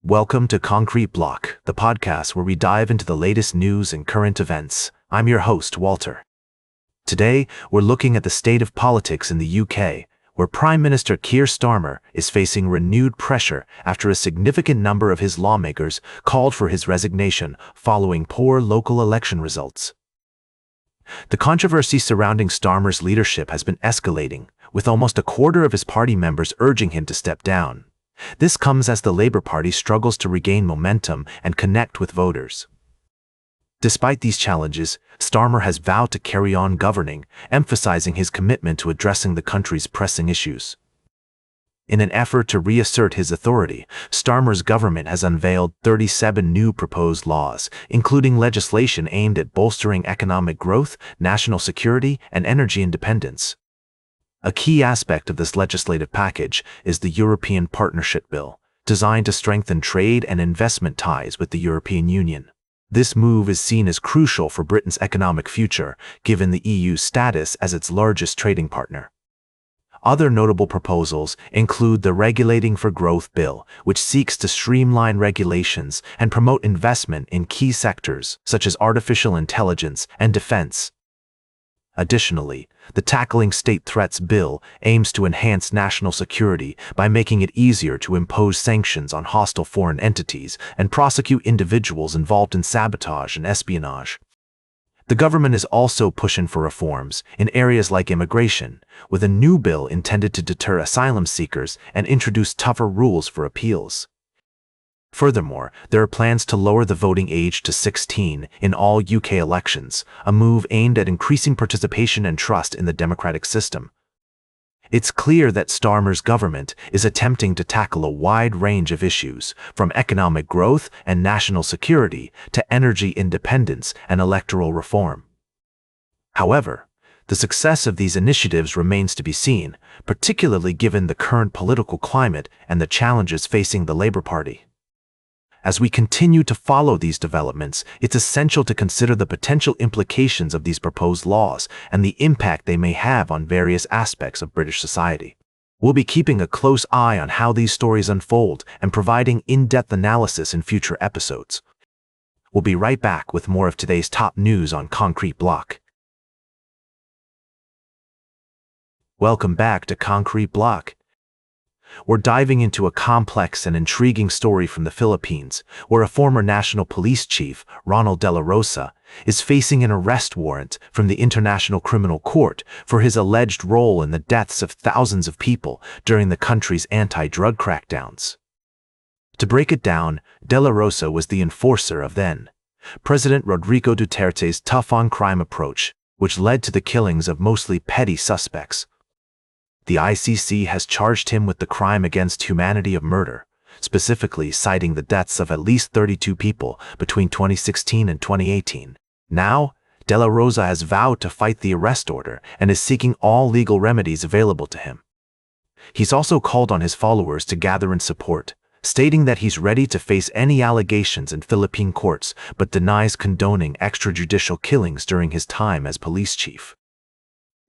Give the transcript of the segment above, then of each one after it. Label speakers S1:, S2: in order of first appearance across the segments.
S1: Welcome to Concrete Block, the podcast where we dive into the latest news and current events. I'm your host, Walter. Today, we're looking at the state of politics in the UK, where Prime Minister Keir Starmer is facing renewed pressure after a significant number of his lawmakers called for his resignation following poor local election results. The controversy surrounding Starmer's leadership has been escalating, with almost a quarter of his party members urging him to step down. This comes as the Labour Party struggles to regain momentum and connect with voters. Despite these challenges, Starmer has vowed to carry on governing, emphasizing his commitment to addressing the country's pressing issues. In an effort to reassert his authority, Starmer's government has unveiled 37 new proposed laws, including legislation aimed at bolstering economic growth, national security, and energy independence. A key aspect of this legislative package is the European Partnership Bill, designed to strengthen trade and investment ties with the European Union. This move is seen as crucial for Britain's economic future, given the EU's status as its largest trading partner. Other notable proposals include the Regulating for Growth Bill, which seeks to streamline regulations and promote investment in key sectors such as artificial intelligence and defense. Additionally, the Tackling State Threats Bill aims to enhance national security by making it easier to impose sanctions on hostile foreign entities and prosecute individuals involved in sabotage and espionage. The government is also pushing for reforms in areas like immigration, with a new bill intended to deter asylum seekers and introduce tougher rules for appeals. Furthermore, there are plans to lower the voting age to 16 in all UK elections, a move aimed at increasing participation and trust in the democratic system. It's clear that Starmer's government is attempting to tackle a wide range of issues, from economic growth and national security to energy independence and electoral reform. However, the success of these initiatives remains to be seen, particularly given the current political climate and the challenges facing the Labour Party. As we continue to follow these developments, it's essential to consider the potential implications of these proposed laws and the impact they may have on various aspects of British society. We'll be keeping a close eye on how these stories unfold and providing in-depth analysis in future episodes. We'll be right back with more of today's top news on Concrete Block. Welcome back to Concrete Block. We're diving into a complex and intriguing story from the Philippines, where a former national police chief, Ronald De La Rosa, is facing an arrest warrant from the International Criminal Court for his alleged role in the deaths of thousands of people during the country's anti-drug crackdowns. To break it down, De La Rosa was the enforcer of then-President Rodrigo Duterte's tough-on-crime approach, which led to the killings of mostly petty suspects. The ICC has charged him with the crime against humanity of murder, specifically citing the deaths of at least 32 people between 2016 and 2018. Now, De La Rosa has vowed to fight the arrest order and is seeking all legal remedies available to him. He's also called on his followers to gather in support, stating that he's ready to face any allegations in Philippine courts but denies condoning extrajudicial killings during his time as police chief.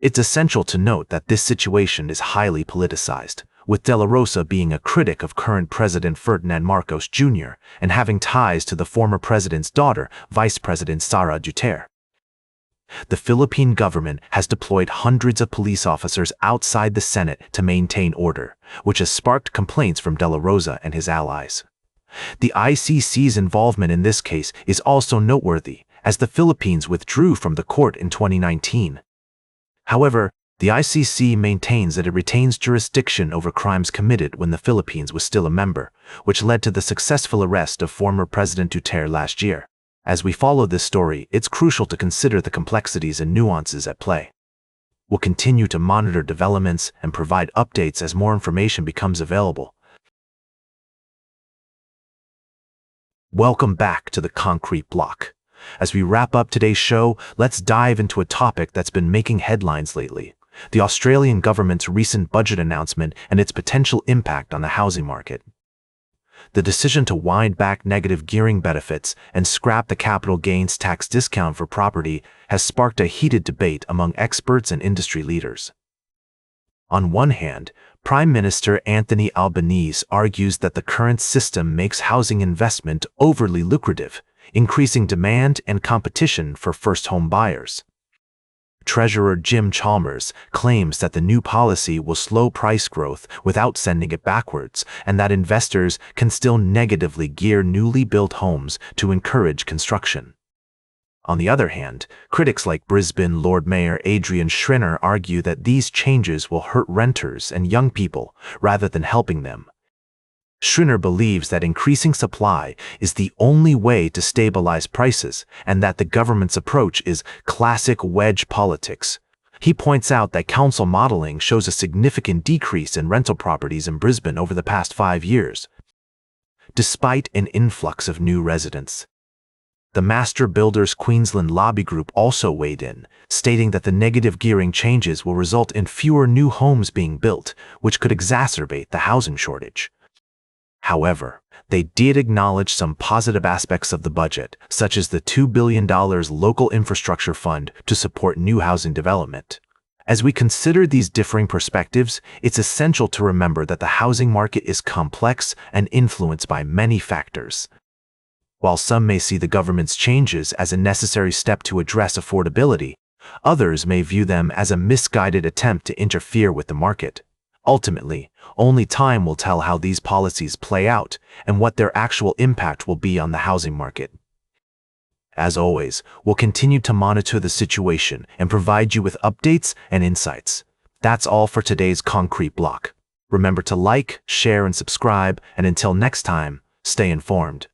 S1: It's essential to note that this situation is highly politicized, with De La Rosa being a critic of current President Ferdinand Marcos Jr. and having ties to the former president's daughter, Vice President Sara Duterte. The Philippine government has deployed hundreds of police officers outside the Senate to maintain order, which has sparked complaints from De La Rosa and his allies. The ICC's involvement in this case is also noteworthy, as the Philippines withdrew from the court in 2019. However, the ICC maintains that it retains jurisdiction over crimes committed when the Philippines was still a member, which led to the successful arrest of former President Duterte last year. As we follow this story, it's crucial to consider the complexities and nuances at play. We'll continue to monitor developments and provide updates as more information becomes available. Welcome back to the Concrete Block. As we wrap up today's show, let's dive into a topic that's been making headlines lately: the Australian government's recent budget announcement and its potential impact on the housing market. The decision to wind back negative gearing benefits and scrap the capital gains tax discount for property has sparked a heated debate among experts and industry leaders. On one hand, Prime Minister Anthony Albanese argues that the current system makes housing investment overly lucrative, increasing demand and competition for first-home buyers. Treasurer Jim Chalmers claims that the new policy will slow price growth without sending it backwards, and that investors can still negatively gear newly built homes to encourage construction. On the other hand, critics like Brisbane Lord Mayor Adrian Schrinner argue that these changes will hurt renters and young people rather than helping them. Schrinner believes that increasing supply is the only way to stabilize prices and that the government's approach is classic wedge politics. He points out that council modeling shows a significant decrease in rental properties in Brisbane over the past 5 years, despite an influx of new residents. The Master Builders Queensland lobby group also weighed in, stating that the negative gearing changes will result in fewer new homes being built, which could exacerbate the housing shortage. However, they did acknowledge some positive aspects of the budget, such as the $2 billion local infrastructure fund to support new housing development. As we consider these differing perspectives, it's essential to remember that the housing market is complex and influenced by many factors. While some may see the government's changes as a necessary step to address affordability, others may view them as a misguided attempt to interfere with the market. Ultimately, only time will tell how these policies play out and what their actual impact will be on the housing market. As always, we'll continue to monitor the situation and provide you with updates and insights. That's all for today's Concrete Block. Remember to like, share, and subscribe, and until next time, stay informed.